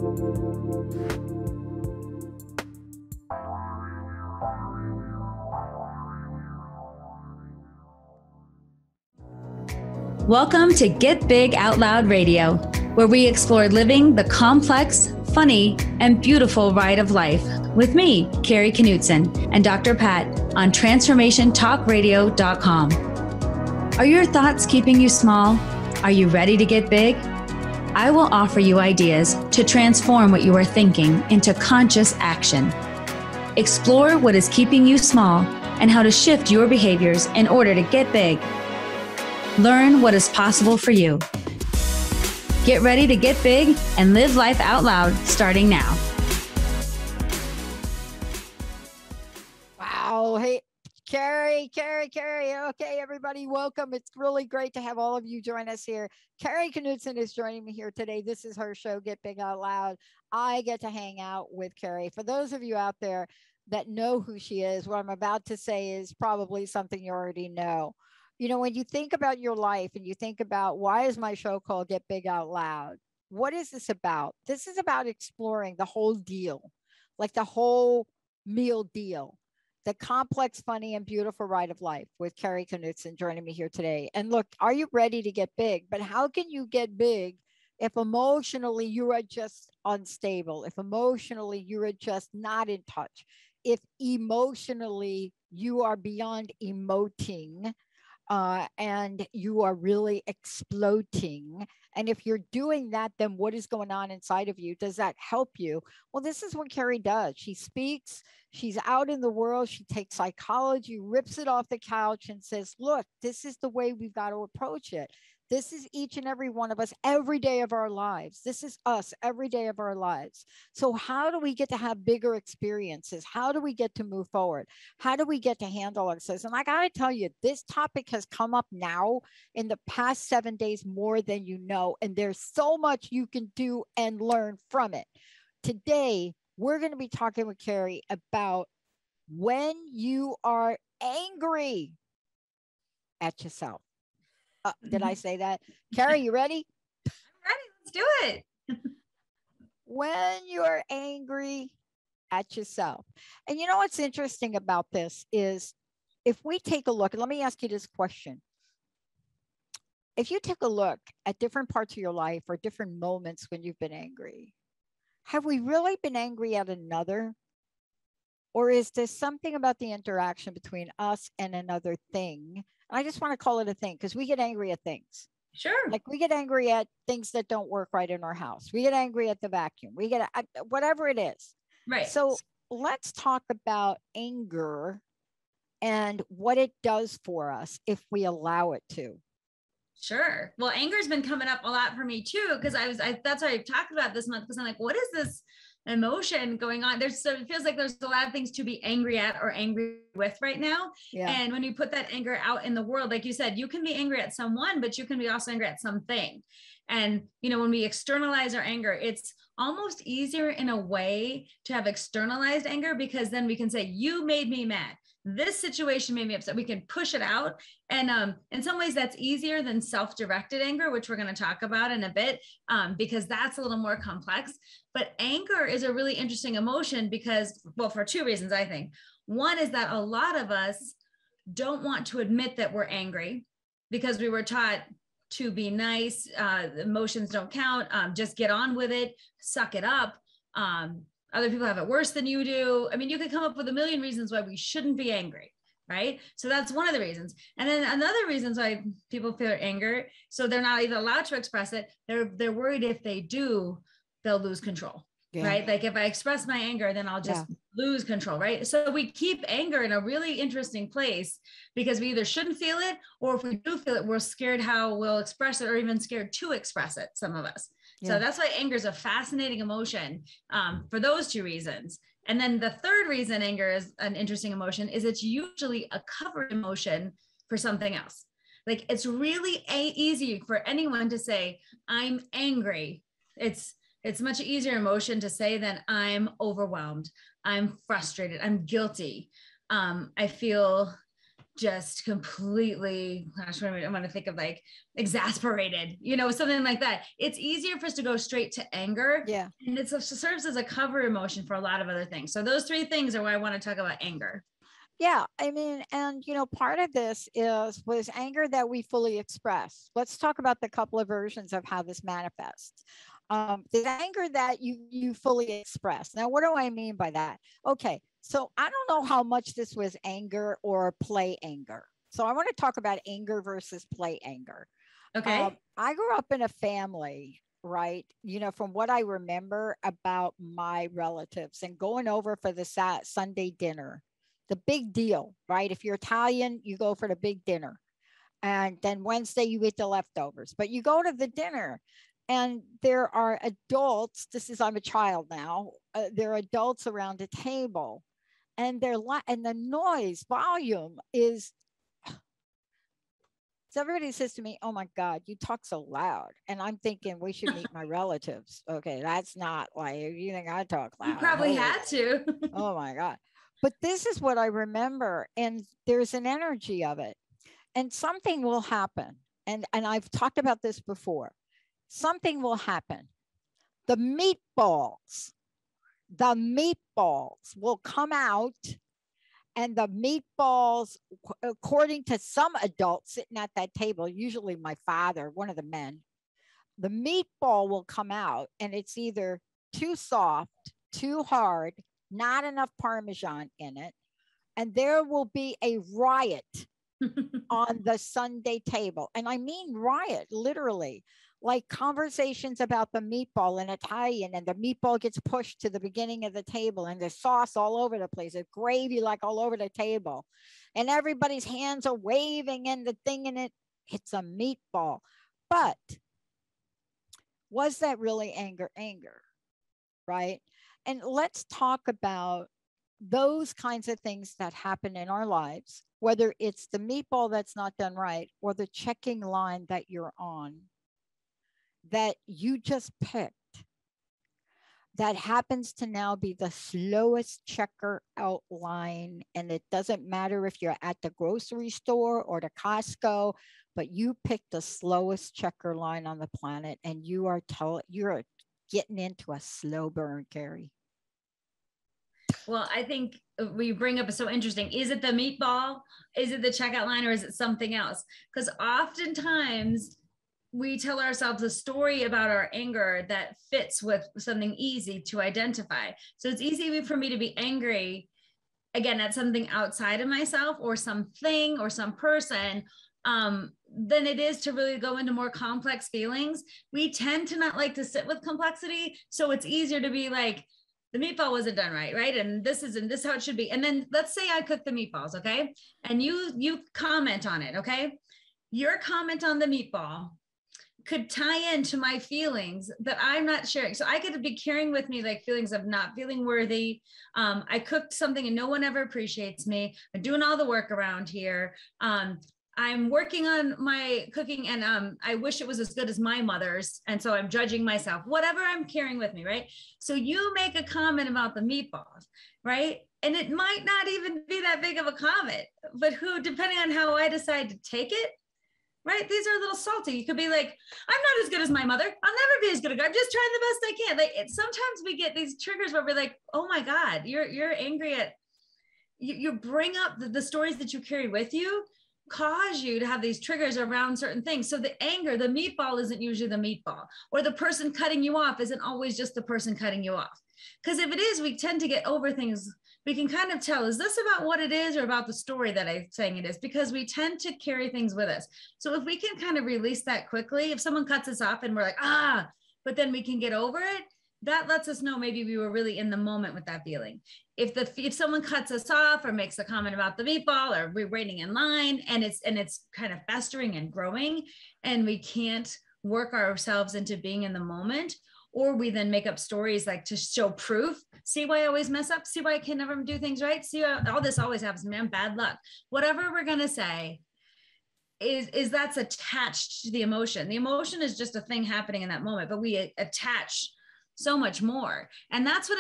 Welcome to Get Big Out Loud Radio, where we explore living the complex, funny, and beautiful ride of life with me, Kari Knutson, and Dr. Pat on TransformationTalkRadio.com. Are your thoughts keeping you small? Are you ready to get big? I will offer you ideas to transform what you are thinking into conscious action. Explore what is keeping you small and how to shift your behaviors in order to get big. Learn what is possible for you. Get ready to get big and live life out loud starting now. Wow. Hey, Kari. Okay, everybody, welcome. It's really great to have all of you join us here. Kari Knutson is joining me here today. This is her show, Get Big Out Loud. I get to hang out with Kari. For those of you out there that know who she is, what I'm about to say is probably something you already know. You know, when you think about your life and you think about why is my show called Get Big Out Loud? What is this about? This is about exploring the whole deal, like the whole meal deal, the complex, funny, and beautiful ride of life with Kari Knutson joining me here today. And look, are you ready to get big? But how can you get big if emotionally you are just unstable, if emotionally you are just not in touch, if emotionally you are beyond emoting, and you are really exploding. And if you're doing that, then what is going on inside of you? Does that help you? Well, this is what Kari does. She speaks, she's out in the world, she takes psychology, rips it off the couch and says, look, this is the way we've got to approach it. This is each and every one of us every day of our lives. This is us every day of our lives. So how do we get to have bigger experiences? How do we get to move forward? How do we get to handle ourselves? And I got to tell you, this topic has come up now in the past 7 days more than you know. And there's so much you can do and learn from it. Today, we're going to be talking with Kari about when you are angry at yourself. Did I say that? Kari, you ready? I'm ready. Let's do it. When you're angry at yourself. And you know what's interesting about this is if we take a look, and let me ask you this question. If you take a look at different parts of your life or different moments when you've been angry, have we really been angry at another? Or is there something about the interaction between us and another thing? I just want to call it a thing because we get angry at things. Sure. Like we get angry at things that don't work right in our house. We get angry at the vacuum. We get whatever it is. Right. So let's talk about anger and what it does for us if we allow it to. Sure. Well, anger's been coming up a lot for me too, because that's why I've talked about this month, because I'm like, what is this emotion going on? It feels like there's a lot of things to be angry at or angry with right now. Yeah. And when you put that anger out in the world, like you said, you can be angry at someone, but you can be also angry at something. And, you know, when we externalize our anger, it's almost easier in a way to have externalized anger, because then we can say, you made me mad. This situation made me upset. We can push it out. And in some ways that's easier than self-directed anger, which we're going to talk about in a bit, because that's a little more complex. But anger is a really interesting emotion because, well, for two reasons, I think. One is that a lot of us don't want to admit that we're angry because we were taught to be nice. Emotions don't count. Just get on with it. Suck it up. Other people have it worse than you do. I mean, you could come up with a million reasons why we shouldn't be angry, right? So that's one of the reasons. And then another reason why people feel anger, so they're not even allowed to express it. They're worried if they do, they'll lose control, right? Like if I express my anger, then I'll just lose control, right? So we keep anger in a really interesting place because we either shouldn't feel it, or if we do feel it, we're scared how we'll express it, or even scared to express it, some of us. So that's why anger is a fascinating emotion for those two reasons. And then the third reason anger is an interesting emotion is it's usually a covered emotion for something else. Like it's really easy for anyone to say, I'm angry. It's much easier emotion to say than I'm overwhelmed. I'm frustrated. I'm guilty. I feel just completely, gosh, I want to think of like exasperated, something like that. It's easier for us to go straight to anger. Yeah. And it serves as a cover emotion for a lot of other things. So those three things are why I want to talk about anger. Yeah, I mean, and part of this was anger that we fully express. Let's talk about the couple of versions of how this manifests. The anger that you fully express. Now, what do I mean by that? Okay, so I don't know how much this was anger or play anger. So I want to talk about anger versus play anger. Okay. I grew up in a family, right? From what I remember about my relatives and going over for the Sunday dinner, the big deal, right? If you're Italian, you go for the big dinner. And then Wednesday, you eat the leftovers. But you go to the dinner and there are adults. I'm a child now. There are adults around the table. And and the noise volume is, so everybody says to me, "Oh my God, you talk so loud." And I'm thinking we should meet my relatives. Okay, that's not like, you think I talk loud. You probably had to. Oh my God. But this is what I remember. And there's an energy of it. And something will happen. And I've talked about this before. Something will happen. The meatballs will come out. And the meatballs, according to some adults sitting at that table, usually my father, one of the men, the meatball will come out and it's either too soft, too hard, not enough Parmesan in it. And there will be a riot on the Sunday table. And I mean riot, literally, like conversations about the meatball in Italian, and the meatball gets pushed to the beginning of the table and there's sauce all over the place, there's gravy like all over the table. And everybody's hands are waving and the thing in it, it's a meatball. But was that really anger, right? And let's talk about those kinds of things that happen in our lives, whether it's the meatball that's not done right or the checking line that you're on that you just picked, that happens to now be the slowest checker outline. And it doesn't matter if you're at the grocery store or the Costco, but you picked the slowest checker line on the planet, and you're getting into a slow burn, Kari. Well, I think we bring up is so interesting. Is it the meatball? Is it the checkout line, or is it something else? Because oftentimes we tell ourselves a story about our anger that fits with something easy to identify. So it's easy for me to be angry, again, at something outside of myself or something or some person, than it is to really go into more complex feelings. We tend to not like to sit with complexity. So it's easier to be like, the meatball wasn't done right? And this how it should be. And then let's say I cook the meatballs, okay? And you comment on it, okay? Your comment on the meatball could tie into my feelings that I'm not sharing. So I could be carrying with me like feelings of not feeling worthy. I cooked something and no one ever appreciates me. I'm doing all the work around here. I'm working on my cooking and I wish it was as good as my mother's. And so I'm judging myself, whatever I'm carrying with me, right? So you make a comment about the meatballs, right? And it might not even be that big of a comment, but depending on how I decide to take it, right? These are a little salty. You could be like, I'm not as good as my mother. I'll never be as good as I'm just trying the best I can. Like sometimes we get these triggers where we're like, oh my God, you're angry at, you bring up the stories that you carry with you, cause you to have these triggers around certain things. So the anger, the meatball isn't usually the meatball, or the person cutting you off isn't always just the person cutting you off. Because if it is, we tend to get over things. We can kind of tell, is this about what it is or about the story that I'm saying it is? Because we tend to carry things with us. So if we can kind of release that quickly, if someone cuts us off and we're like, but then we can get over it, that lets us know maybe we were really in the moment with that feeling. If someone cuts us off or makes a comment about the meatball, or we're waiting in line and it's kind of festering and growing, and we can't work ourselves into being in the moment, or we then make up stories like to show proof. See why I always mess up? See why I can never do things right? See all this always happens to me. I'm bad luck. Whatever we're going to say is that's attached to the emotion. The emotion is just a thing happening in that moment, but we attach so much more. And that's when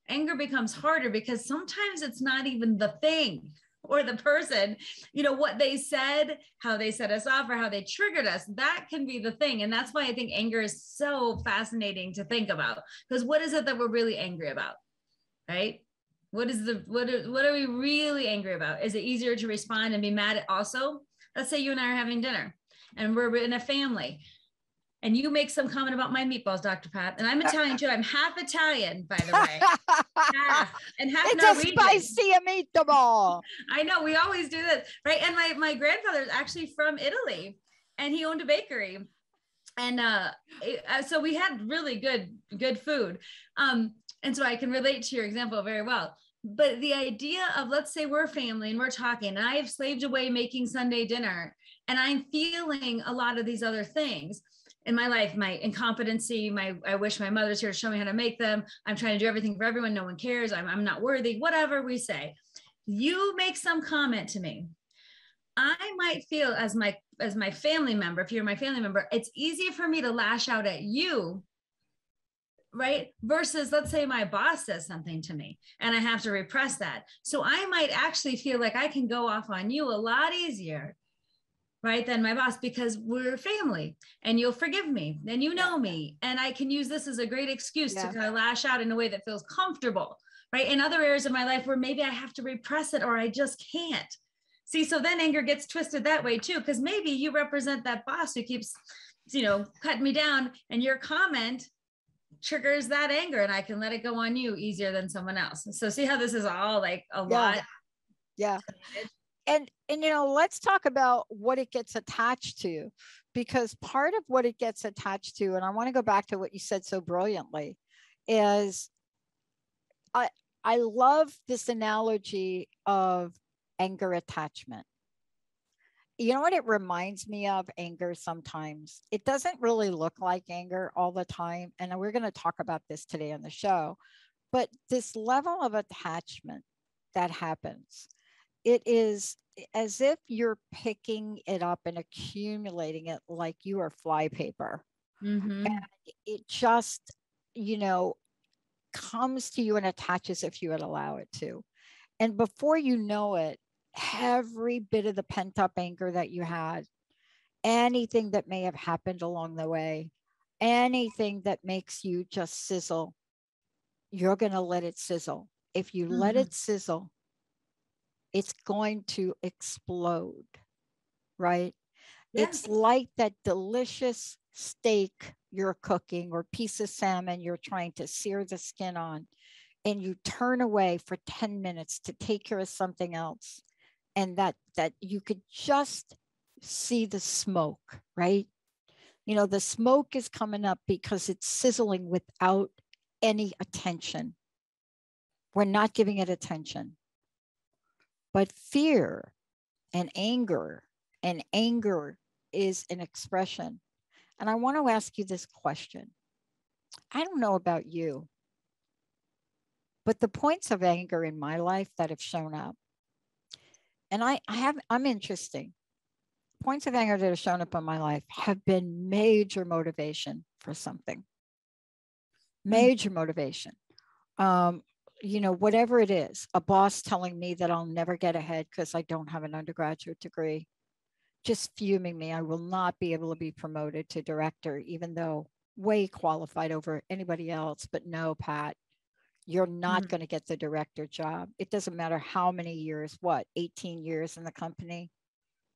anger becomes harder, because sometimes it's not even the thing. or the person, what they said, how they set us off, or how they triggered us. That can be the thing. And that's why I think anger is so fascinating to think about, because what is it that we're really angry about, right? What are we really angry about? Is it easier to respond and be mad at also? Let's say you and I are having dinner and we're in a family, and you make some comment about my meatballs, Dr. Pat, and I'm Italian too. I'm half Italian, by the way. Half it's Norwegian. A spicy meatball. I know, we always do this, right? And my grandfather is actually from Italy, and he owned a bakery. And so we had really good food. And so I can relate to your example very well. But the idea of, let's say we're a family and we're talking, and I have slaved away making Sunday dinner, and I'm feeling a lot of these other things in my life, my incompetency, I wish my mother's here to show me how to make them. I'm trying to do everything for everyone. No one cares. I'm not worthy, whatever we say. You make some comment to me. I might feel as my family member, if you're my family member, it's easier for me to lash out at you, right? Versus, let's say my boss says something to me and I have to repress that. So I might actually feel like I can go off on you a lot easier, right, than my boss, because we're family and you'll forgive me and you know me, and I can use this as a great excuse to kind of lash out in a way that feels comfortable, right? In other areas of my life where maybe I have to repress it or I just can't. See, so then anger gets twisted that way too, because maybe you represent that boss who keeps, cutting me down, and your comment triggers that anger, and I can let it go on you easier than someone else. So see how this is all like a lot. Yeah. And let's talk about what it gets attached to, because part of what it gets attached to, and I want to go back to what you said so brilliantly, is I love this analogy of anger attachment. You know what it reminds me of? Anger sometimes. It doesn't really look like anger all the time. And we're going to talk about this today on the show. But this level of attachment that happens, it is as if you're picking it up and accumulating it like you are flypaper. Mm-hmm. And it just, comes to you and attaches if you would allow it to. And before you know it, every bit of the pent up anger that you had, anything that may have happened along the way, anything that makes you just sizzle, you're going to let it sizzle. If you let it sizzle, it's going to explode, right? Yeah. It's like that delicious steak you're cooking or piece of salmon you're trying to sear the skin on, and you turn away for 10 minutes to take care of something else, and that you could just see the smoke, right? The smoke is coming up because it's sizzling without any attention. We're not giving it attention. But fear and anger is an expression. And I want to ask you this question. I don't know about you, but the points of anger in my life that have shown up, and I'm interesting. Points of anger that have shown up in my life have been major motivation for something. Major motivation. Whatever it is, a boss telling me that I'll never get ahead because I don't have an undergraduate degree, just fuming me. I will not be able to be promoted to director, even though way qualified over anybody else. But no, Pat, you're not going to get the director job. It doesn't matter how many years, 18 years in the company,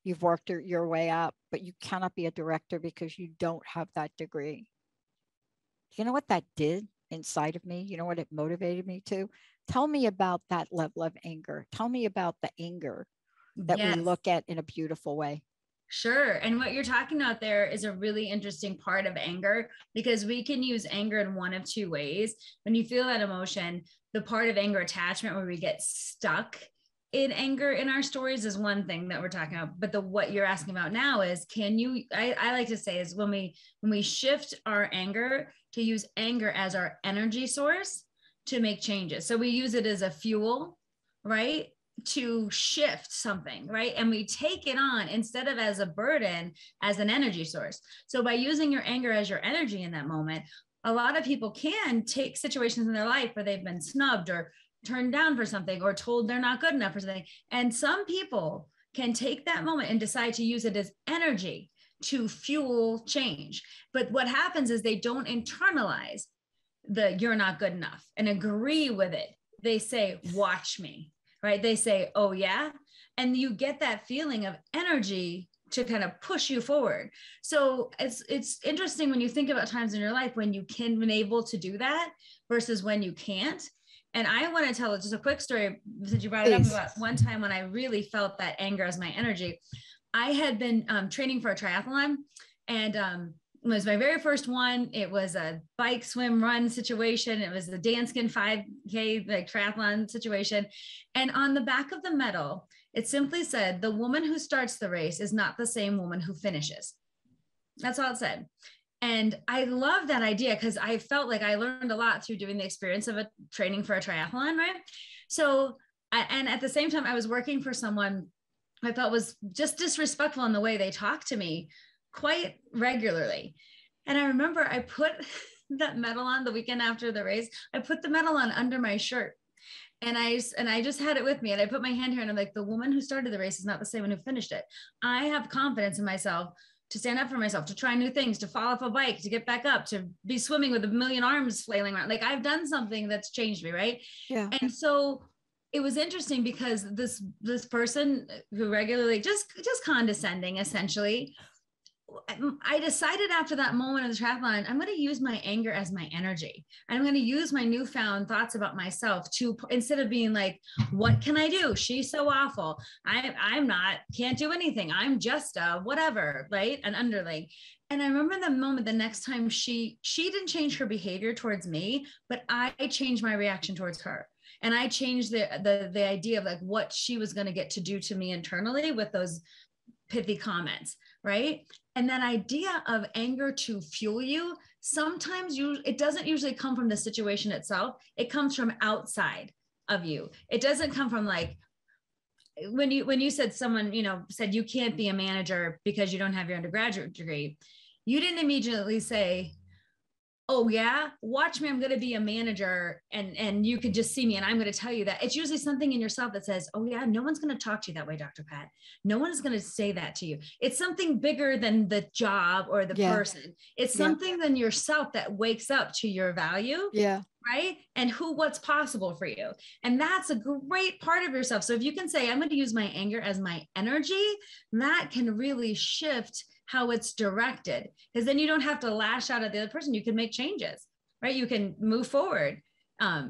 you've worked your way up, but you cannot be a director because you don't have that degree. You know what that did inside of me? You know what it motivated me to? Tell me about that level of anger. Tell me about the anger that we look at in a beautiful way. Sure. And what you're talking about there is a really interesting part of anger, because we can use anger in one of two ways. When you feel that emotion, the part of anger attachment where we get stuck in anger in our stories is one thing that we're talking about. But what you're asking about now is, I like to say is when we shift our anger to use anger as our energy source to make changes. So we use it as a fuel, right? To shift something, right? And we take it on instead of as a burden, as an energy source. So by using your anger as your energy in that moment, a lot of people can take situations in their life where they've been snubbed or turned down for something or told they're not good enough for something. And some people can take that moment and decide to use it as energy to fuel change. But what happens is they don't internalize the you're not good enough and agree with it. They say, watch me, right? They say, oh yeah. And you get that feeling of energy to kind of push you forward. So it's interesting when you think about times in your life when you can been able to do that versus when you can't. And I want to tell just a quick story since you brought it up about one time when I really felt that anger as my energy. I had been training for a triathlon, and it was my very first one. It was a bike, swim, run situation. It was the Danskin 5K like triathlon situation. And on the back of the medal, it simply said, the woman who starts the race is not the same woman who finishes. That's all it said. And I love that idea because I felt like I learned a lot through doing the experience of a training for a triathlon, right? So, and at the same time, I was working for someone I felt was just disrespectful in the way they talked to me quite regularly. And I remember I put that medal on the weekend after the race. I put the medal on under my shirt. And I just had it with me, and I put my hand here, and I'm like, the woman who started the race is not the same one who finished it. I have confidence in myself to stand up for myself, to try new things, to fall off a bike, to get back up, to be swimming with a million arms flailing around. Like I've done something that's changed me, right? Yeah. And so it was interesting because this person who regularly just condescending, essentially, I decided after that moment of the triathlon, I'm going to use my anger as my energy. I'm going to use my newfound thoughts about myself to, instead of being like, what can I do? She's so awful. I'm not, can't do anything. I'm just a whatever, right? An underling. And I remember the moment, the next time she didn't change her behavior towards me, but I changed my reaction towards her. And I changed the idea of like what she was going to get to do to me internally with those pithy comments, right? And that idea of anger to fuel you, sometimes it doesn't usually come from the situation itself. It comes from outside of you. It doesn't come from like, when you said someone, said you can't be a manager because you don't have your undergraduate degree, you didn't immediately say, oh yeah, watch me, I'm going to be a manager and you could just see me and I'm going to tell you that. It's usually something in yourself that says, oh yeah, no one's going to talk to you that way, Dr. Pat. No one is going to say that to you. It's something bigger than the job or the person. It's something than yourself that wakes up to your value. Yeah. Right? And what's possible for you. And that's a great part of yourself. So if you can say, I'm going to use my anger as my energy, that can really shift how it's directed, because then you don't have to lash out at the other person. You can make changes, right? You can move forward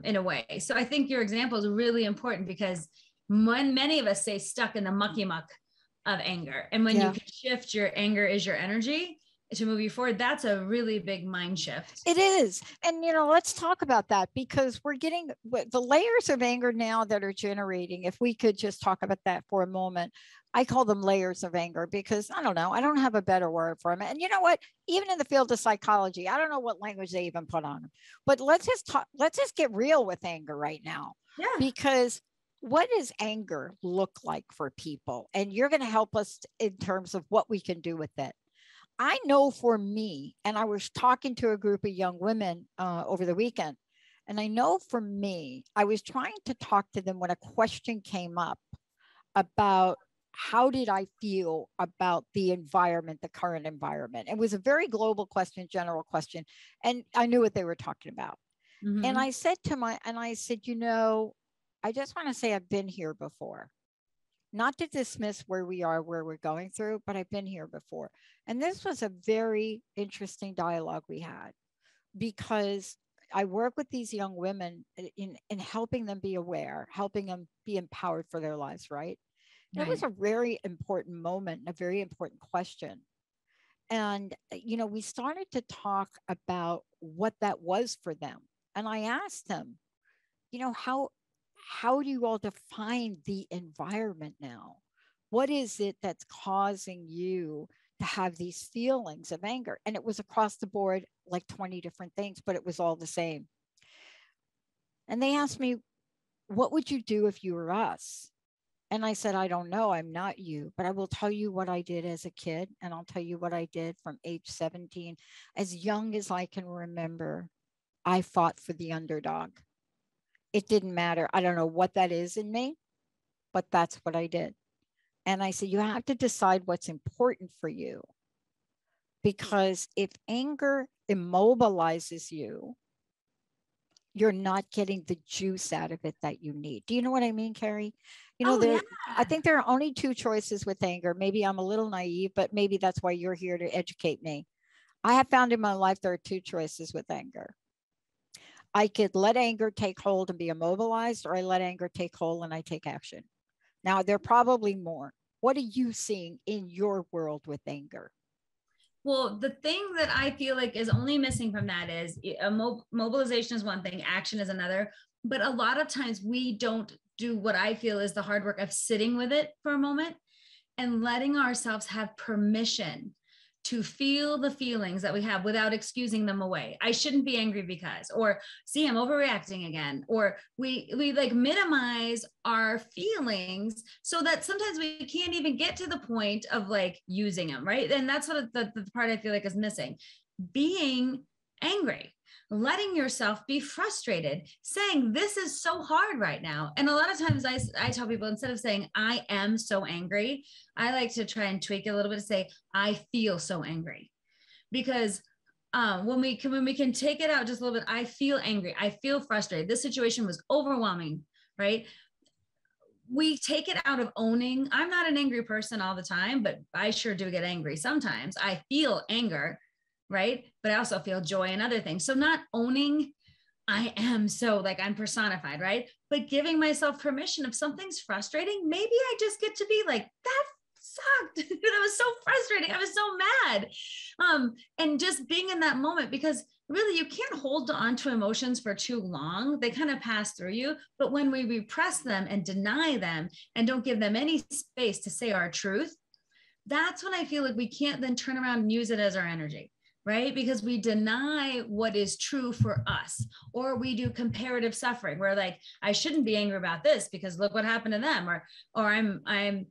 in a way. So I think your example is really important because when many of us stay stuck in the mucky muck of anger, and when you can shift your anger is your energy to move you forward, that's a really big mind shift. It is. And, let's talk about that, because we're getting the layers of anger now that are generating. If we could just talk about that for a moment. I call them layers of anger because I don't know. I don't have a better word for them. And you know what? Even in the field of psychology, I don't know what language they even put on them. But let's just get real with anger right now. Yeah. Because what does anger look like for people? And you're going to help us in terms of what we can do with it. I know for me, and I was talking to a group of young women over the weekend, and I know for me, I was trying to talk to them when a question came up about how did I feel about the environment, the current environment. It was a very global question, general question, and I knew what they were talking about. Mm-hmm. And I said I just want to say I've been here before. Not to dismiss where we are, where we're going through, but I've been here before. And this was a very interesting dialogue we had, because I work with these young women in helping them be aware, helping them be empowered for their lives, right? Right. It was a very important moment, a very important question. And, we started to talk about what that was for them. And I asked them, how do you all define the environment now? What is it that's causing you to have these feelings of anger? And it was across the board, like 20 different things, but it was all the same. And they asked me, what would you do if you were us? And I said, I don't know. I'm not you, but I will tell you what I did as a kid. And I'll tell you what I did from age 17. As young as I can remember, I fought for the underdog. It didn't matter. I don't know what that is in me, but that's what I did. And I said, you have to decide what's important for you. Because if anger immobilizes you, you're not getting the juice out of it that you need. Do you know what I mean, Kari? Oh, yeah. I think there are only two choices with anger. Maybe I'm a little naive, but maybe that's why you're here to educate me. I have found in my life there are two choices with anger. I could let anger take hold and be immobilized, or I let anger take hold and I take action. Now, there are probably more. What are you seeing in your world with anger? Well, the thing that I feel like is only missing from that is mobilization is one thing, action is another. But a lot of times we don't do what I feel is the hard work of sitting with it for a moment and letting ourselves have permission to feel the feelings that we have without excusing them away. I shouldn't be angry because, or see, I'm overreacting again, or we like minimize our feelings so that sometimes we can't even get to the point of like using them, right? And that's what the part I feel like is missing. Being angry, letting yourself be frustrated, saying this is so hard right now. And a lot of times I tell people, instead of saying I am so angry, I like to try and tweak it a little bit to say I feel so angry. Because when we can take it out just a little bit, I feel angry, I feel frustrated, this situation was overwhelming, right? We take it out of owning. I'm not an angry person all the time, but I sure do get angry sometimes. I feel anger, right? But I also feel joy and other things. So not owning, I am so like I'm personified, right? But giving myself permission, if something's frustrating, maybe I just get to be like, that sucked. That was so frustrating. I was so mad. And just being in that moment, because really you can't hold on to emotions for too long. They kind of pass through you. But when we repress them and deny them and don't give them any space to say our truth, that's when I feel like we can't then turn around and use it as our energy, right? Because we deny what is true for us, or we do comparative suffering where like, I shouldn't be angry about this because look what happened to them, or I'm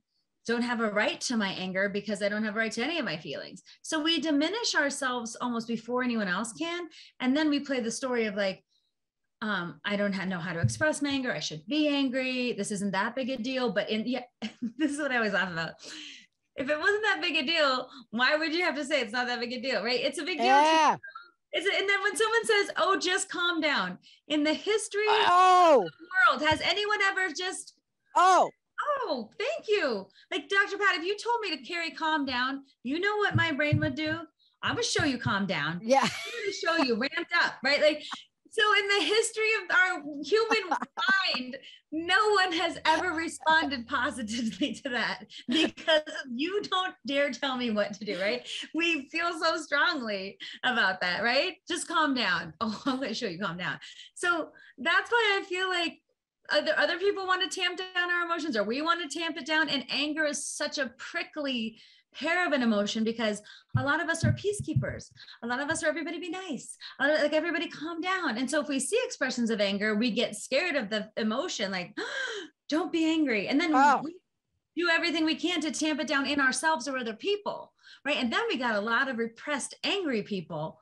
don't have a right to my anger because I don't have a right to any of my feelings. So we diminish ourselves almost before anyone else can. And then we play the story of like, I don't know how to express my anger. I should be angry. This isn't that big a deal. But this is what I always laugh about. If it wasn't that big a deal, why would you have to say it's not that big a deal, right? It's a big deal. Yeah. And then when someone says, oh, just calm down, in the history of Oh, the world, has anyone ever just, oh, oh, thank you. Like Dr. Pat, if you told me to Kari, calm down, you know what my brain would do? I would show you calm down. yeah. I'm going to show you ramped up, right? Like, so in the history of our human mind, no one has ever responded positively to that because you don't dare tell me what to do, right? We feel so strongly about that, right? Just calm down. Oh, I'm going to show you calm down. So that's why I feel like other people want to tamp down our emotions, or we want to tamp it down. And anger is such a prickly pair of an emotion because a lot of us are peacekeepers. A lot of us are everybody be nice. Like everybody calm down. And so if we see expressions of anger, we get scared of the emotion, like, don't be angry. And then we do everything we can to tamp it down in ourselves or other people, right? And then we got a lot of repressed, angry people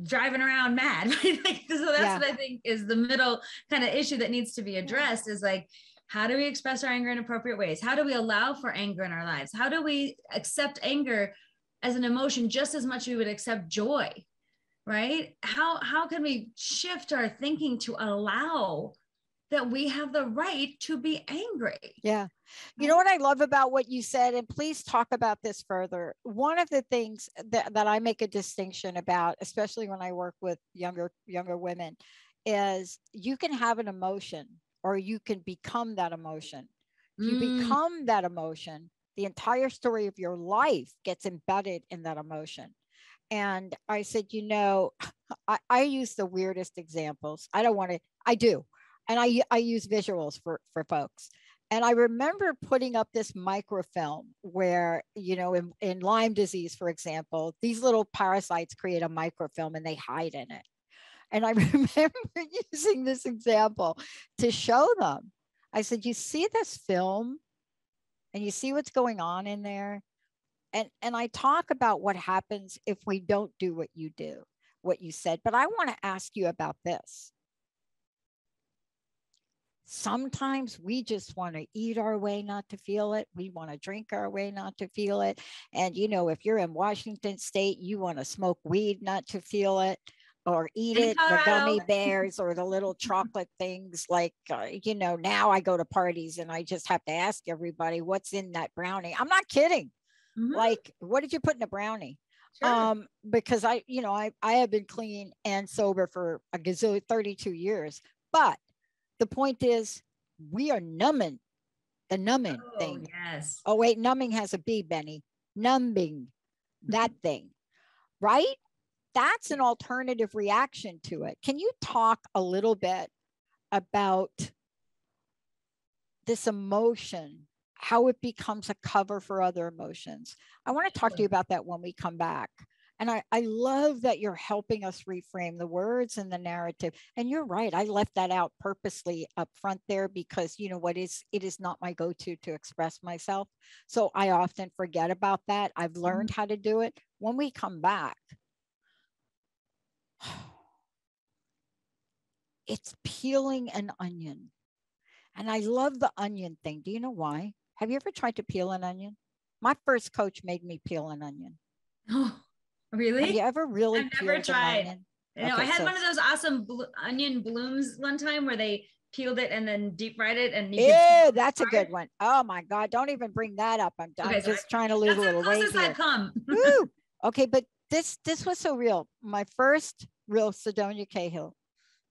driving around mad, right? Like, so that's what I think is the middle kind of issue that needs to be addressed is like, how do we express our anger in appropriate ways? How do we allow for anger in our lives? How do we accept anger as an emotion just as much as we would accept joy, right? How can we shift our thinking to allow that we have the right to be angry? Yeah. You know what I love about what you said, and please talk about this further. One of the things that I make a distinction about, especially when I work with younger women, is you can have an emotion or you can become that emotion. If you become that emotion, the entire story of your life gets embedded in that emotion. And I said, you know, I use the weirdest examples. I do. And I use visuals for folks. And I remember putting up this microfilm where, you know, in Lyme disease, for example, these little parasites create a microfilm and they hide in it. And I remember using this example to show them. I said, you see this film and you see what's going on in there? And I talk about what happens if we don't do what you said. But I want to ask you about this. Sometimes we just want to eat our way not to feel it. We want to drink our way not to feel it. And, you know, if you're in Washington State, you want to smoke weed not to feel it, or eat In it, the Colorado. gummy bears or the little chocolate things. Like, you know, now I go to parties and I just have to ask everybody what's in that brownie. I'm not kidding. Mhm. Like, what did you put in a brownie? Sure. Because I, you know, I have been clean and sober for a gazillion 32 years. But the point is, we are numbing, the numbing Oh, thing. yes. Oh, wait, numbing has a B, Benny. Numbing, that thing, right? That's an alternative reaction to it. Can you talk a little bit about this emotion, how it becomes a cover for other emotions? I want to talk to you about that when we come back. And I love that you're helping us reframe the words and the narrative. And you're right. I left that out purposely up front there because, you know what, it is not my go-to to express myself. So I often forget about that. I've learned how to do it. When we come back, it's peeling an onion. And I love the onion thing. Do you know why? Have you ever tried to peel an onion? My first coach made me peel an onion. Oh, Have you really? ever really I've never peeled an tried. onion? You know, I had one of those awesome onion blooms one time where they peeled it and then deep fried it, and you could. Ew, that's a good one. Oh my God, don't even bring that up. I'm Okay, sorry. just trying to lose That's a the little weight closest here. I've come. Woo! Okay, but this was so real. My first real Sedonia Cahill.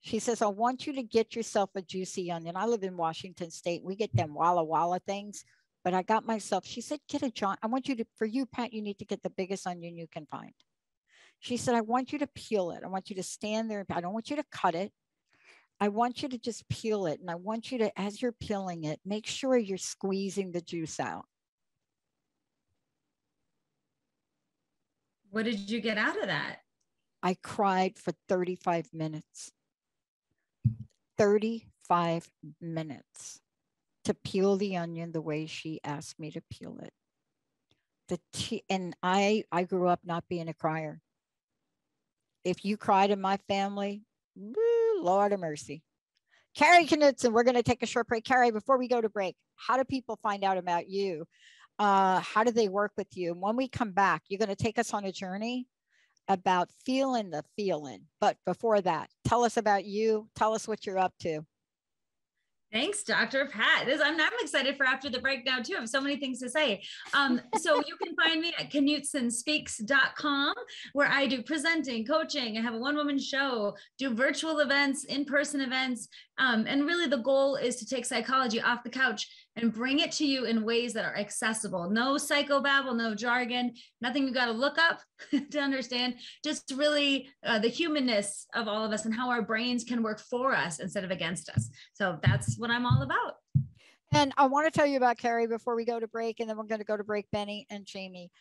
She says, I want you to get yourself a juicy onion. I live in Washington State. We get them Walla Walla things, but I got myself, she said, get a John. I want you to, for you, Pat, you need to get the biggest onion you can find. She said, I want you to peel it. I want you to stand there. I don't want you to cut it. I want you to just peel it. And I want you to, as you're peeling it, make sure you're squeezing the juice out. What did you get out of that? I cried for 35 minutes. 35 minutes to peel the onion the way she asked me to peel it. And I grew up not being a crier. If you cried in my family, woo, Lord of mercy. Kari Knutson, we're going to take a short break. Kari, before we go to break, how do people find out about you? How do they work with you? And when we come back, you're going to take us on a journey about feeling the feeling. But before that, tell us about you. Tell us what you're up to. Thanks, Dr. Pat. I'm excited for after the break now, too. I have so many things to say. So you can find me at knutsonspeaks.com, where I do presenting, coaching. I have a one-woman show, do virtual events, in-person events. And really the goal is to take psychology off the couch and bring it to you in ways that are accessible. No psychobabble, no jargon, nothing you got to look up to understand. Just really the humanness of all of us and how our brains can work for us instead of against us. So that's what I'm all about. And I want to tell you about Kari before we go to break, and then we're going to go to break, Benny and Jamie.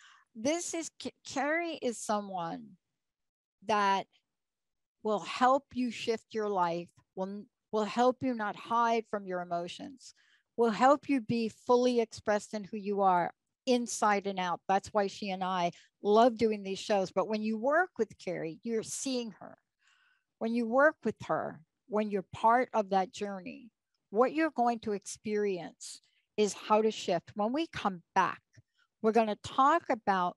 Kari is someone that will help you shift your life, will help you not hide from your emotions, will help you be fully expressed in who you are inside and out. That's why she and I love doing these shows. But when you work with Kari, you're seeing her. When you work with her, when you're part of that journey, what you're going to experience is how to shift. When we come back, we're going to talk about,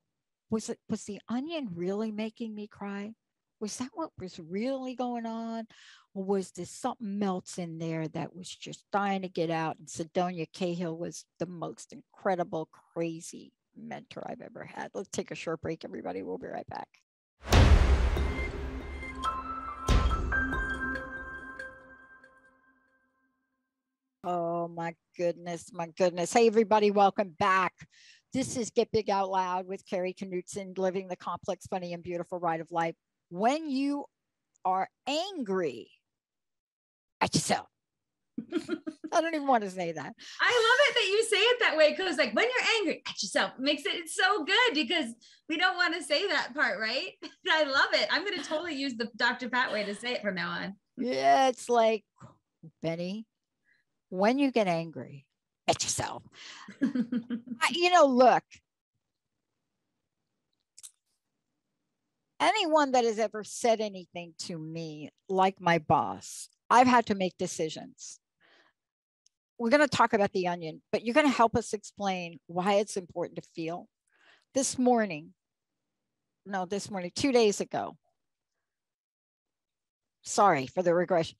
was the onion really making me cry? Was that what was really going on? Or was there something else in there that was just dying to get out? And Sedonia Cahill was the most incredible, crazy mentor I've ever had. Let's take a short break, everybody. We'll be right back. Oh, my goodness, my goodness. Hey, everybody, welcome back. This is Get Big Out Loud with Kari Knutson, living the complex, funny, and beautiful ride of life. When you are angry at yourself. I don't even want to say that. I love it that you say it that way, because like when you're angry at yourself makes it's so good, because we don't want to say that part, right? I love it. I'm going to totally use the Dr. Pat way to say it from now on. Yeah, it's like, Benny, when you get angry at yourself, look, anyone that has ever said anything to me, like my boss, I've had to make decisions. we're going to talk about the onion, but you're going to help us explain why it's important to feel. This morning, 2 days ago, sorry for the regression,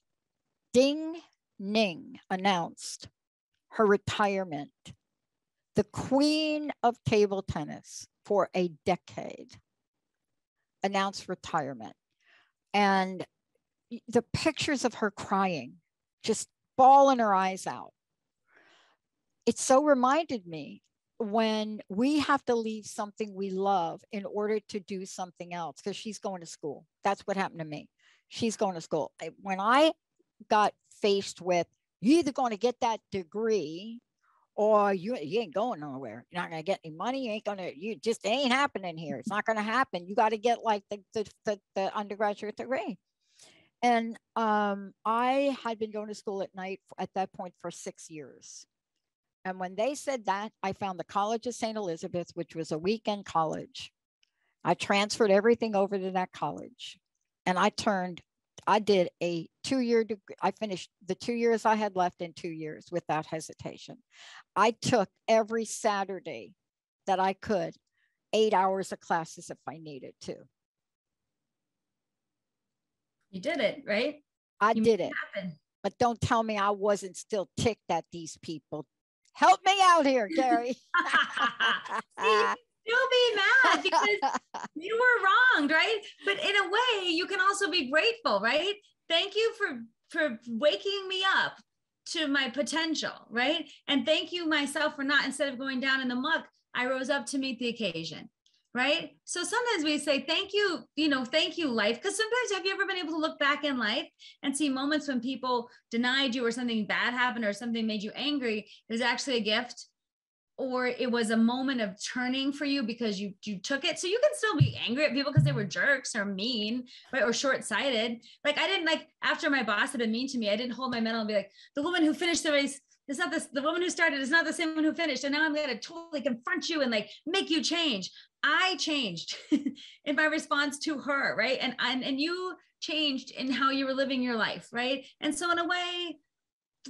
Ding Ning announced her retirement. The queen of table tennis for a decade announced retirement. And the pictures of her crying, just bawling her eyes out. It so reminded me when we have to leave something we love in order to do something else, because she's going to school. That's what happened to me. She's going to school. When I got faced with, you're either going to get that degree or you ain't going nowhere. You're not going to get any money. You just ain't happening here. It's not going to happen. You got to get like the undergraduate degree. And I had been going to school at night at that point for 6 years. And when they said that, I found the College of St. Elizabeth, which was a weekend college. I transferred everything over to that college. And I did a 2-year degree. I finished the 2 years I had left in 2 years without hesitation. I took every Saturday that I could, 8 hours of classes if I needed to. You did it, right? I did it. Happen. But don't tell me I wasn't still ticked at these people. Help me out here, Kari. You'll be mad because you were wronged, right? But in a way, you can also be grateful, right? Thank you for waking me up to my potential, right? And thank you myself for not, instead of going down in the muck, I rose up to meet the occasion, right? So sometimes we say, thank you, thank you, life. Because sometimes, have you ever been able to look back in life and see moments when people denied you or something bad happened or something made you angry? It was actually a gift, or it was a moment of turning for you because you took it. So you can still be angry at people because they were jerks or mean, right? Or short-sighted. Like I didn't, like, after my boss had been mean to me, I didn't hold my medal and be like, the woman who finished the race, it's not this, the woman who started is not the same one who finished. And now I'm going to totally confront you and like make you change. I changed in my response to her, right? And you changed in how you were living your life, right? And so in a way,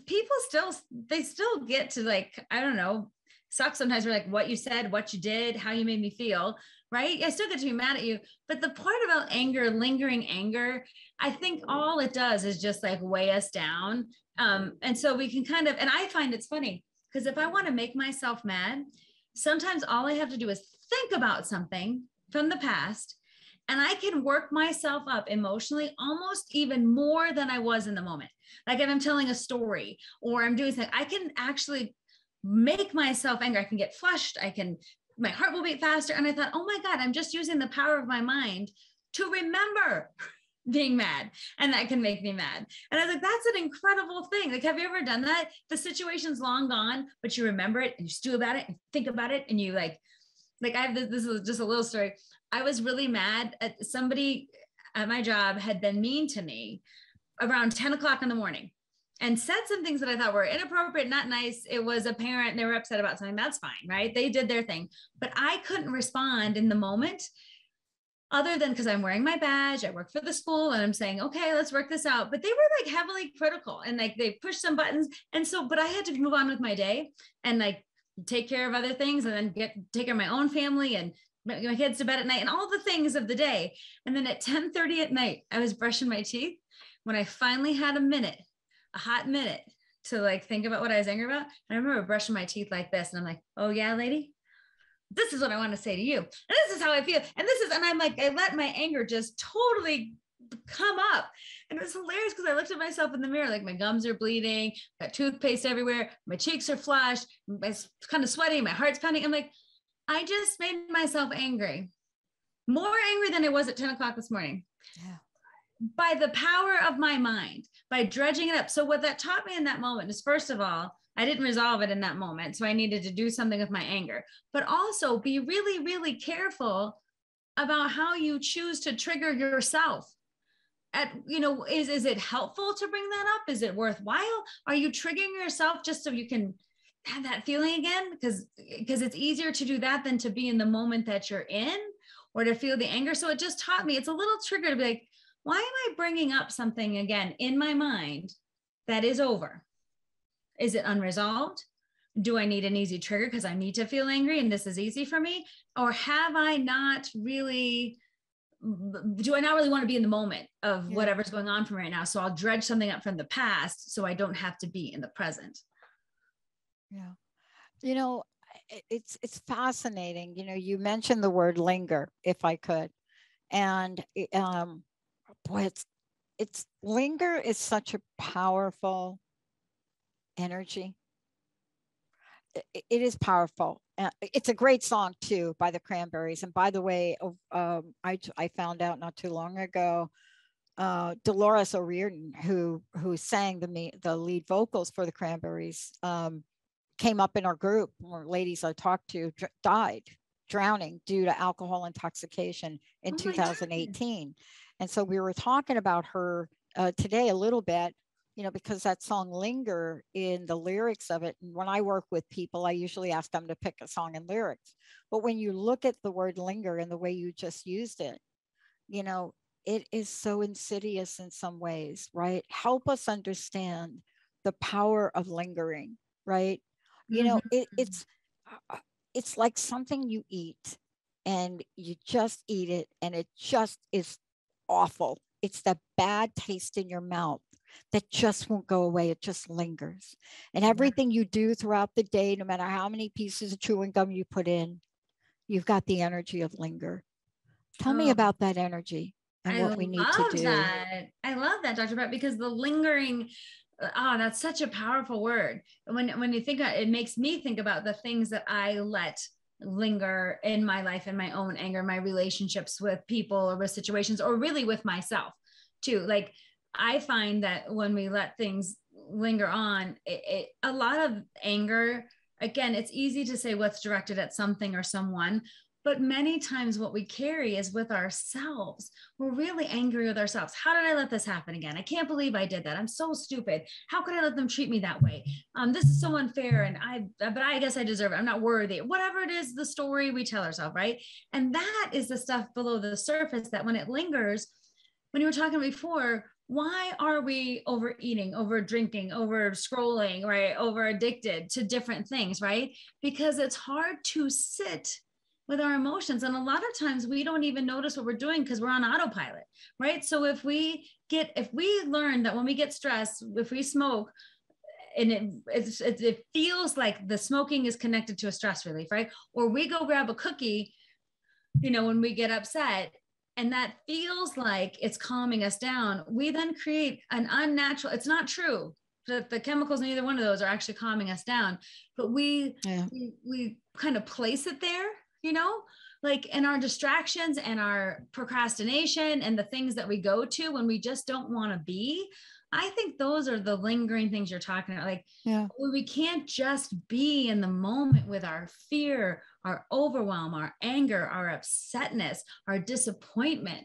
people still get to, like, I don't know, suck sometimes. We're like, what you said, what you did, how you made me feel, right? I still get to be mad at you. But the part about anger, lingering anger, I think all it does is just like weigh us down. And so we can kind of, and I find it's funny because if I want to make myself mad, sometimes all I have to do is think about something from the past, and I can work myself up emotionally almost even more than I was in the moment. Like if I'm telling a story or I'm doing something, I can actually make myself angry. I can get flushed. My heart will beat faster. And I thought, oh my God, I'm just using the power of my mind to remember being mad, and that can make me mad. And I was like, that's an incredible thing. Like, have you ever done that? The situation's long gone, but you remember it and you stew about it and think about it. And you like I have this is just a little story. I was really mad at somebody at my job had been mean to me around 10 o'clock in the morning and said some things that I thought were inappropriate, not nice. It was a parent, they were upset about something. That's fine, right? They did their thing, but I couldn't respond in the moment other than because I'm wearing my badge, I work for the school, and I'm saying, okay, let's work this out. But they were like heavily critical and like they pushed some buttons. And so, but I had to move on with my day and like take care of other things and then take care of my own family and my kids to bed at night and all the things of the day. And then at 10:30 at night, I was brushing my teeth when I finally had a hot minute to like think about what I was angry about. And I remember brushing my teeth like this. And I'm like, oh yeah, lady, this is what I want to say to you. And this is how I feel. And I'm like, I let my anger just totally come up. And it was hilarious because I looked at myself in the mirror, like my gums are bleeding, got toothpaste everywhere, my cheeks are flushed, I'm kind of sweaty, my heart's pounding. I'm like, I just made myself angry, more angry than I was at 10 o'clock this morning. Yeah. By the power of my mind, by dredging it up. So what that taught me in that moment is, first of all, I didn't resolve it in that moment. So I needed to do something with my anger, but also be really, really careful about how you choose to trigger yourself. Is it helpful to bring that up? Is it worthwhile? Are you triggering yourself just so you can have that feeling again? Because it's easier to do that than to be in the moment that you're in or to feel the anger. So it just taught me, it's a little trigger to be like, why am I bringing up something again in my mind that is over? Is it unresolved? Do I need an easy trigger because I need to feel angry and this is easy for me? Or have I not really, do I not really want to be in the moment of whatever's going on for me right now? So I'll dredge something up from the past so I don't have to be in the present. Yeah. You know, it's fascinating. You know, you mentioned the word linger, if I could. And boy, it's linger is such a powerful energy. It is powerful. It's a great song too by the Cranberries. And by the way, I found out not too long ago, Dolores O'Riordan, who sang the lead vocals for the Cranberries, came up in our group. Where ladies I talked to died drowning due to alcohol intoxication in 2018. And so we were talking about her today a little bit, you know, because that song Linger, in the lyrics of it, and when I work with people, I usually ask them to pick a song and lyrics. But when you look at the word linger and the way you just used it, you know, it is so insidious in some ways, right? Help us understand the power of lingering, right? You know, it's like something you eat and you just eat it and it just is awful. It's that bad taste in your mouth that just won't go away. It just lingers. And everything you do throughout the day, no matter how many pieces of chewing gum you put in, you've got the energy of linger. Tell me about that energy and what we need to do. I love that, Dr. Brett, because the lingering, that's such a powerful word. When you think about it, it makes me think about the things that I let linger in my life, in my own anger, my relationships with people or with situations, or really with myself too. Like, I find that when we let things linger on, a lot of anger, again, it's easy to say what's directed at something or someone, but many times what we carry is with ourselves. We're really angry with ourselves. How did I let this happen again? I can't believe I did that. I'm so stupid. How could I let them treat me that way? This is so unfair. And but I guess I deserve it. I'm not worthy. Whatever it is, the story we tell ourselves, right? And that is the stuff below the surface that when it lingers, when you were talking before, why are we overeating, over drinking, over scrolling, right? Over addicted to different things, right? Because it's hard to sit with our emotions. And a lot of times we don't even notice what we're doing because we're on autopilot, right? So if we learn that when we get stressed, if we smoke, and it feels like the smoking is connected to a stress relief, right? Or we go grab a cookie, you know, when we get upset, and that feels like it's calming us down, we then create an unnatural, it's not true that the chemicals in either one of those are actually calming us down, but we kind of place it there, you know, like in our distractions and our procrastination and the things that we go to when we just don't want to be. I think those are the lingering things you're talking about. Like, we can't just be in the moment with our fear, our overwhelm, our anger, our upsetness, our disappointment,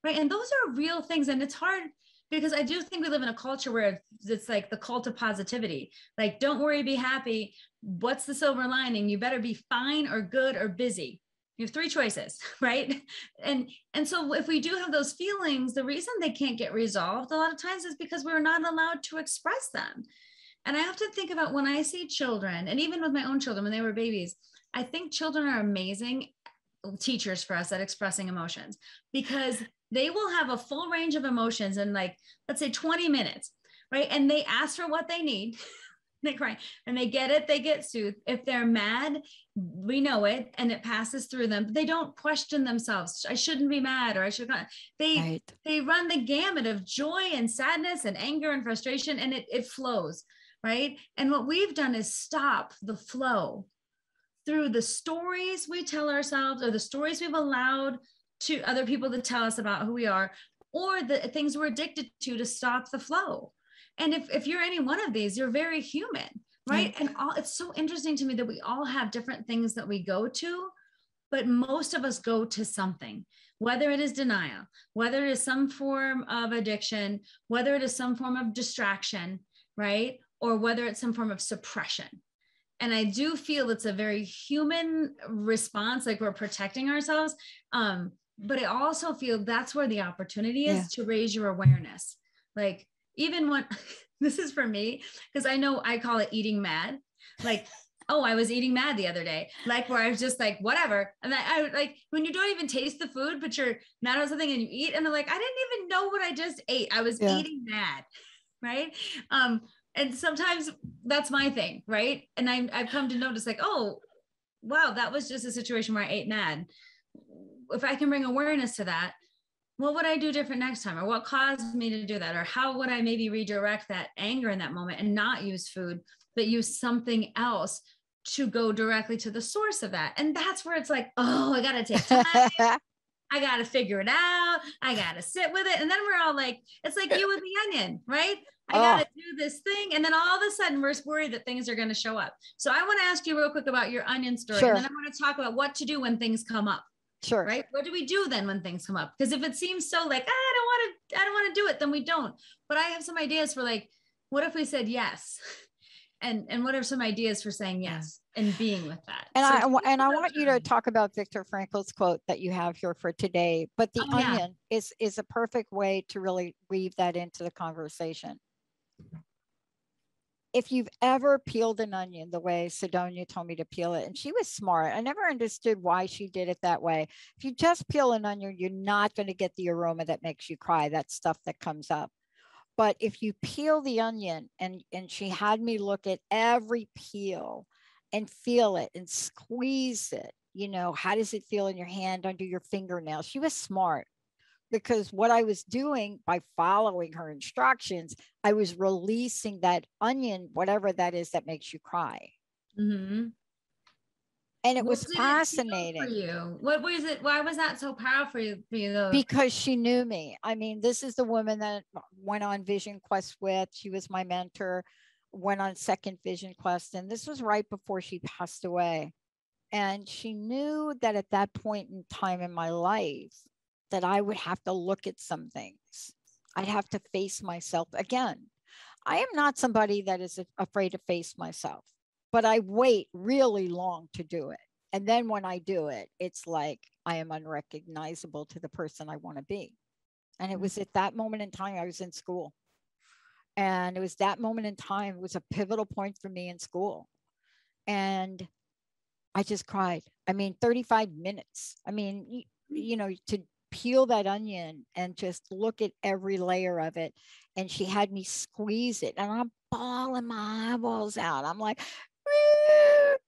right? And those are real things. And it's hard because I do think we live in a culture where it's like the cult of positivity. Like, don't worry, be happy. What's the silver lining? You better be fine or good or busy. You have three choices, right? And so if we do have those feelings, the reason they can't get resolved a lot of times is because we're not allowed to express them. And I have to think about when I see children, and even with my own children when they were babies, I think children are amazing teachers for us at expressing emotions, because they will have a full range of emotions in, like, let's say 20 minutes, right? And they ask for what they need. They cry and they get it, they get soothed. If they're mad, we know it and it passes through them. They don't question themselves. I shouldn't be mad, or I should not. They run the gamut of joy and sadness and anger and frustration, and it flows, right? And what we've done is stop the flow through the stories we tell ourselves, or the stories we've allowed to other people to tell us about who we are, or the things we're addicted to stop the flow. And if you're any one of these, you're very human, right? And it's so interesting to me that we all have different things that we go to, but most of us go to something, whether it is denial, whether it is some form of addiction, whether it is some form of distraction, right? Or whether it's some form of suppression. And I do feel it's a very human response, like we're protecting ourselves. But I also feel that's where the opportunity is to raise your awareness. Like, even when this is for me, because I know I call it eating mad. Like, oh, I was eating mad the other day, like where I was just like, whatever. And I like when you don't even taste the food, but you're mad about something and you eat. And I'm like, I didn't even know what I just ate. I was eating mad. Right. And sometimes that's my thing. Right. And I've come to notice like, oh, wow, that was just a situation where I ate mad. If I can bring awareness to that, what would I do different next time? Or what caused me to do that? Or how would I maybe redirect that anger in that moment and not use food, but use something else to go directly to the source of that? And that's where it's like, oh, I got to take time. I got to figure it out. I got to sit with it. And then we're all like, it's like you with the onion, right? I got to do this thing. And then all of a sudden we're worried that things are going to show up. So I want to ask you real quick about your onion story. And then I want to talk about what to do when things come up. Sure. Right. What do we do then when things come up? Because if it seems so like, I don't want to do it, then we don't. But I have some ideas for like, what if we said yes? And what are some ideas for saying yes and being with that? And I want you to talk about Viktor Frankl's quote that you have here for today. But the onion is a perfect way to really weave that into the conversation. If you've ever peeled an onion the way Sidonia told me to peel it, and she was smart, I never understood why she did it that way. If you just peel an onion, you're not going to get the aroma that makes you cry, that stuff that comes up. But if you peel the onion, and she had me look at every peel and feel it and squeeze it, you know, how does it feel in your hand under your fingernail? She was smart. Because what I was doing by following her instructions, I was releasing that onion, whatever that is that makes you cry. Mm-hmm. And it was fascinating. For you? What was it? Why was that so powerful for you though? Because she knew me. I mean, this is the woman that went on Vision Quest with. She was my mentor, went on second Vision Quest. And this was right before she passed away. And she knew that at that point in time in my life, that I would have to look at some things. I'd have to face myself again. I am not somebody that is afraid to face myself, but I wait really long to do it. And then when I do it, it's like I am unrecognizable to the person I want to be. And it was at that moment in time, I was in school. And it was that moment in time, it was a pivotal point for me in school. And I just cried. I mean, 35 minutes. I mean, you know, to peel that onion and just look at every layer of it. And she had me squeeze it and I'm bawling my eyeballs out. I'm like,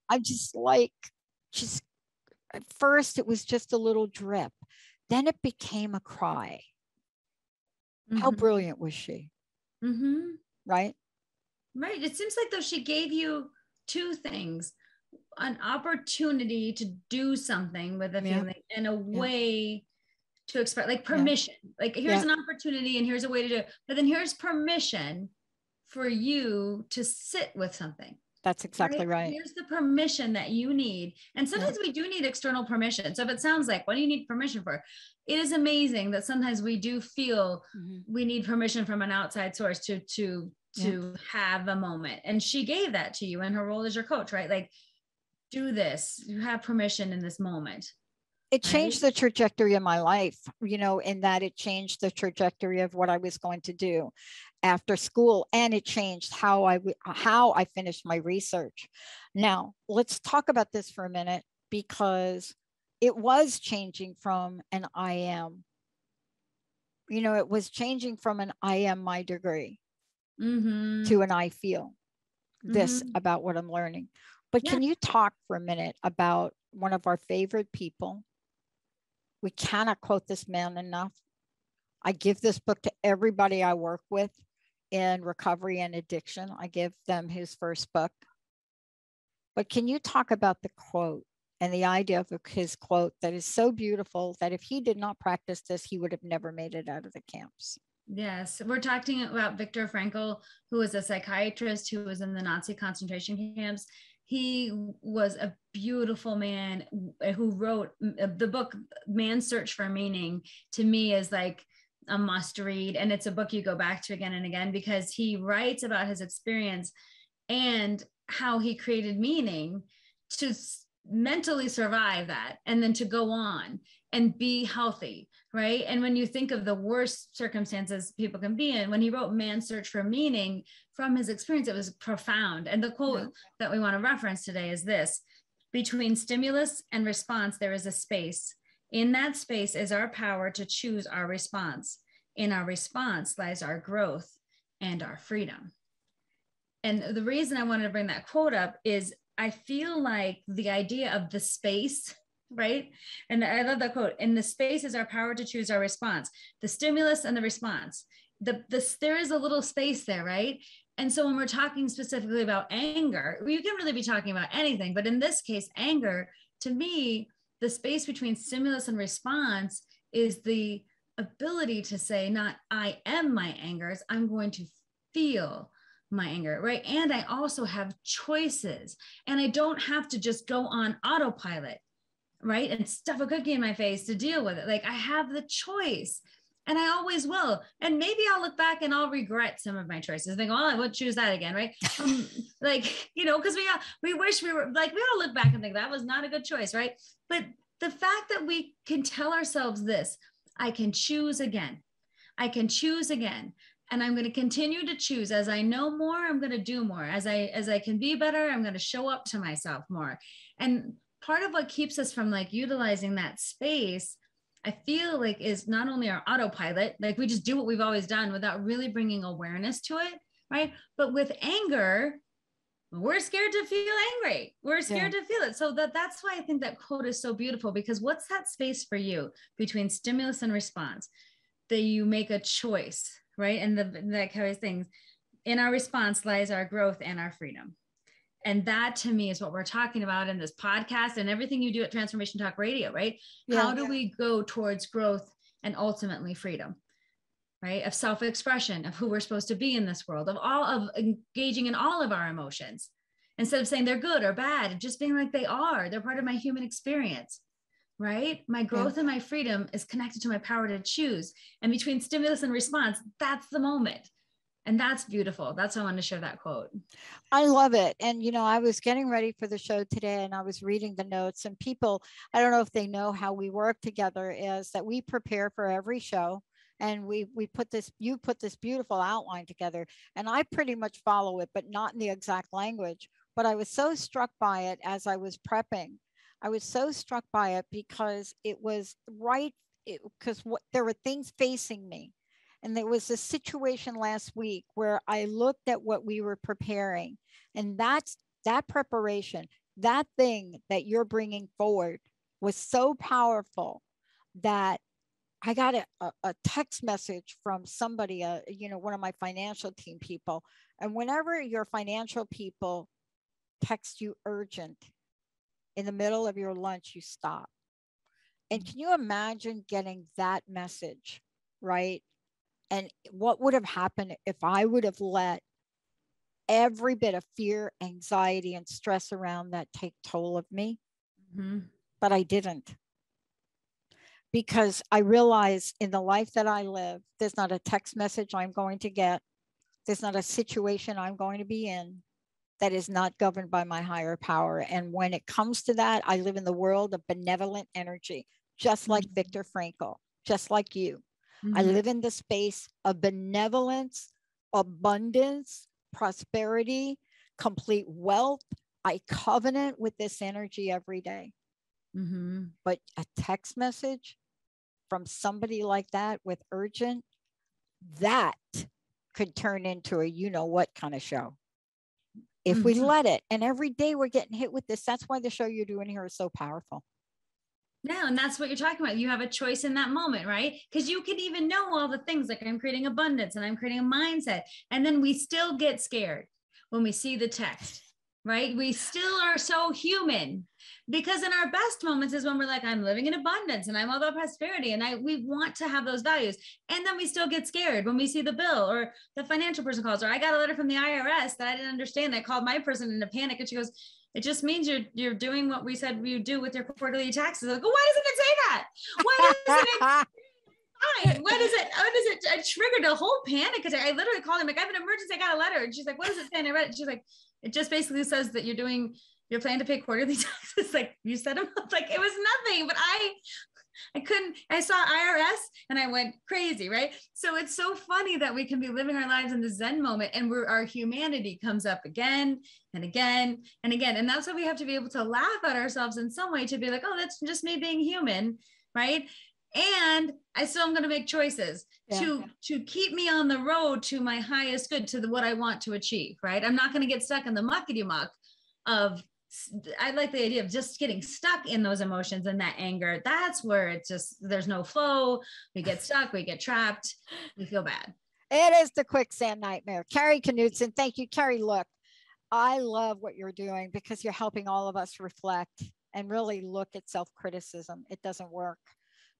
I'm just at first it was just a little drip. Then it became a cry. Mm-hmm. How brilliant was she? Mm-hmm. Right? Right. It seems like though she gave you two things, an opportunity to do something with a feeling and a way to express, like permission, like here's an opportunity and here's a way to do it, but then here's permission for you to sit with something. That's exactly right. Here's the permission that you need. And sometimes we do need external permission. So if it sounds like, what do you need permission for? It is amazing that sometimes we do feel we need permission from an outside source to have a moment. And she gave that to you in her role as your coach, right? Like, do this, you have permission in this moment. It changed the trajectory of my life, you know, in that it changed the trajectory of what I was going to do after school. And it changed how I finished my research. Now, let's talk about this for a minute, because it was changing from an I am. You know, it was changing from an I am my degree to an I feel this about what I'm learning. But can you talk for a minute about one of our favorite people? We cannot quote this man enough. I give this book to everybody I work with in recovery and addiction. I give them his first book. But can you talk about the quote and the idea of his quote that is so beautiful that if he did not practice this, he would have never made it out of the camps? Yes, we're talking about Viktor Frankl, who was a psychiatrist who was in the Nazi concentration camps. He was a beautiful man who wrote the book, Man's Search for Meaning. To me is like a must read. And it's a book you go back to again and again, because he writes about his experience and how he created meaning to mentally survive that and then to go on. and be healthy, right? And when you think of the worst circumstances people can be in, when he wrote Man's Search for Meaning, from his experience, it was profound. And the quote that we want to reference today is this: between stimulus and response, there is a space. In that space is our power to choose our response. In our response lies our growth and our freedom. And the reason I wanted to bring that quote up is I feel like the idea of the space, right? And I love that quote: in the space is our power to choose our response. The stimulus and the response. There is a little space there, right? And so when we're talking specifically about anger, you can really be talking about anything, but in this case, anger, to me, the space between stimulus and response is the ability to say, not I am my angers, I'm going to feel my anger, right? And I also have choices, and I don't have to just go on autopilot, right? And stuff a cookie in my face to deal with it. Like, I have the choice. And I always will. And maybe I'll look back and I'll regret some of my choices. Think, well, I would choose that again, right? Like, you know, because we wish we were like, we all look back and think that was not a good choice, right? But the fact that we can tell ourselves this: I can choose again. I can choose again. And I'm going to continue to choose. As I know more, I'm going to do more. As I can be better, I'm going to show up to myself more. And part of what keeps us from like utilizing that space, I feel like, is not only our autopilot, like we just do what we've always done without really bringing awareness to it, right? But with anger, we're scared to feel angry. We're scared to feel it. So that's why I think that quote is so beautiful, because what's that space for you between stimulus and response? That you make a choice, right? And that carries things. In our response lies our growth and our freedom. And that, to me, is what we're talking about in this podcast and everything you do at Transformation Talk Radio, right? How do we go towards growth and ultimately freedom, right? Of self-expression, of who we're supposed to be in this world, of engaging in all of our emotions, instead of saying they're good or bad, and just being like they are. They're part of my human experience, right? My growth and my freedom is connected to my power to choose. And between stimulus and response, that's the moment. And that's beautiful. That's why I wanted to share that quote. I love it. And, you know, I was getting ready for the show today and I was reading the notes, and people, I don't know if they know how we work together, is that we prepare for every show, and we you put this beautiful outline together, and I pretty much follow it, but not in the exact language. But I was so struck by it as I was prepping. I was so struck by it because it was right, because there were things facing me. And there was a situation last week where I looked at what we were preparing, and that preparation, that thing that you're bringing forward was so powerful that I got a text message from somebody, you know, one of my financial team people. And whenever your financial people text you urgent in the middle of your lunch, you stop. And can you imagine getting that message, right? And what would have happened if I would have let every bit of fear, anxiety, and stress around that take toll of me? But I didn't. Because I realized in the life that I live, there's not a text message I'm going to get. There's not a situation I'm going to be in that is not governed by my higher power. And when it comes to that, I live in the world of benevolent energy, just like Viktor Frankl, just like you. I live in the space of benevolence, abundance, prosperity, complete wealth. I covenant with this energy every day. But a text message from somebody like that with urgent, that could turn into a you know what kind of show if we let it. And every day we're getting hit with this. That's why the show you're doing here is so powerful. No, and that's what you're talking about. You have a choice in that moment, right? Because you can even know all the things, like I'm creating abundance and I'm creating a mindset. And then we still get scared when we see the text, right? We still are so human, because in our best moments is when we're like, I'm living in abundance and I'm all about prosperity. And we want to have those values. And then we still get scared when we see the bill, or the financial person calls, or I got a letter from the IRS that I didn't understand. I called my person in a panic, and she goes, it just means you're doing what we said you do with your quarterly taxes. I go, why doesn't it say that? Why doesn't it? Fine. What is it? I triggered a whole panic attack. I literally called him like, I have an emergency. I got a letter. And she's like, what does it say? And I read it. She's like, it just basically says that you're planning to pay quarterly taxes. Like, you set them up. Like, it was nothing, but I saw IRS and I went crazy, right? So it's so funny that we can be living our lives in the Zen moment and our humanity comes up again and again and again. And that's why we have to be able to laugh at ourselves in some way, to be like, oh, that's just me being human, right? And I still am going to make choices to keep me on the road to my highest good, to what I want to achieve, right? I'm not going to get stuck in the muckety muck of, I like the idea of just getting stuck in those emotions and that anger. That's where it's just, there's no flow. We get stuck, we get trapped, we feel bad. It is the quicksand nightmare. Kari Knutson, thank you. Kari, look, I love what you're doing because you're helping all of us reflect and really look at self-criticism. It doesn't work.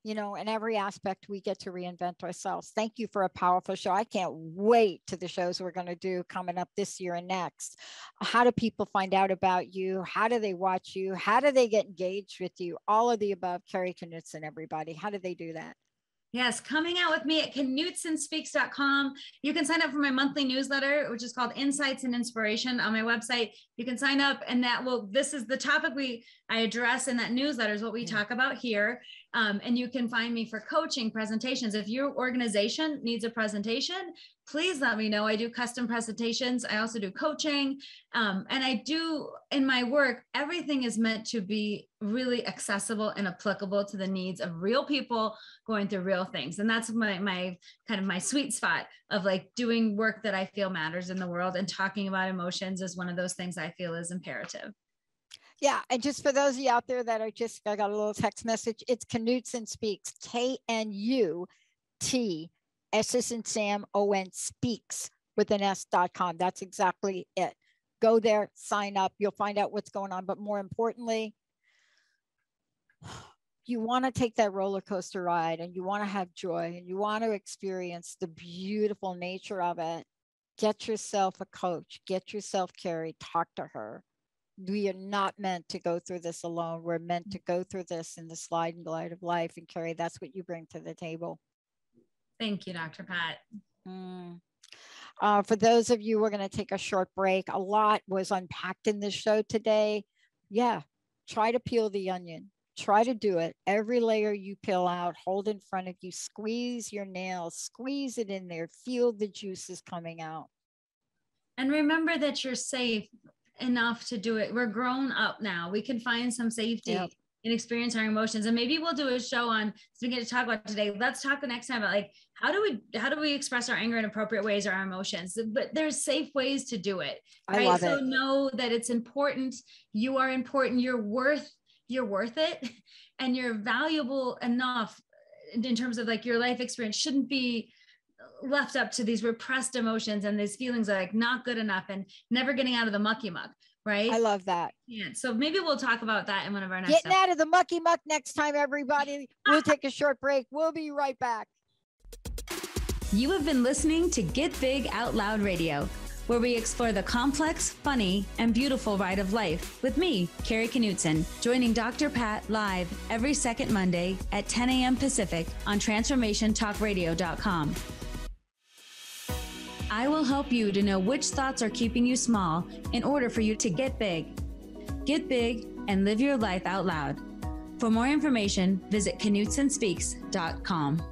You know, in every aspect, we get to reinvent ourselves. Thank you for a powerful show. I can't wait to the shows we're going to do coming up this year and next. How do people find out about you? How do they watch you? How do they get engaged with you? All of the above. Kari Knutson, everybody. How do they do that? Yes, coming out with me at knutsonspeaks.com. You can sign up for my monthly newsletter, which is called Insights and Inspiration on my website. You can sign up, and this is the topic I address in that newsletter, is what we talk about here. And you can find me for coaching, presentations. If your organization needs a presentation, please let me know. I do custom presentations. I also do coaching. And I do, in my work, everything is meant to be really accessible and applicable to the needs of real people going through real things. And that's my kind of my sweet spot of like doing work that I feel matters in the world, and talking about emotions is one of those things I feel is imperative. Yeah. And just for those of you out there that I got a little text message. It's Knutson Speaks, KNUT, S as in Sam, ON Speaks with an S.com. That's exactly it. Go there, sign up. You'll find out what's going on. But more importantly, you want to take that roller coaster ride, and you want to have joy, and you want to experience the beautiful nature of it. Get yourself a coach. Get yourself Kari. Talk to her. We are not meant to go through this alone. We're meant to go through this in the slide and glide of life. And Kari, that's what you bring to the table. Thank you, Dr. Pat. For those of you, we're going to take a short break. A lot was unpacked in this show today. Yeah, try to peel the onion. Try to do it. Every layer you peel out, hold in front of you, squeeze your nails, squeeze it in there, feel the juices coming out. And remember that you're safe enough to do it. We're grown up now. We can find some safety in experiencing our emotions. And maybe we'll do a show on, so we get to talk about today. Let's talk the next time about like, how do we express our anger in appropriate ways or our emotions? But there's safe ways to do it. Right? I love so it. Know that it's important. You are important. You're worth it. And you're valuable enough in terms of like your life experience shouldn't be left up to these repressed emotions and these feelings of like not good enough and never getting out of the mucky muck, right? I love that. Yeah. So maybe we'll talk about that in one of our next Getting out of the mucky muck next time, everybody. We'll take a short break. We'll be right back. You have been listening to Get Big Out Loud Radio, where we explore the complex, funny, and beautiful ride of life with me, Kari Knutson, joining Dr. Pat live every second Monday at 10 a.m. Pacific on TransformationTalkRadio.com. I will help you to know which thoughts are keeping you small in order for you to get big. Get big and live your life out loud. For more information, visit KnutsonSpeaks.com.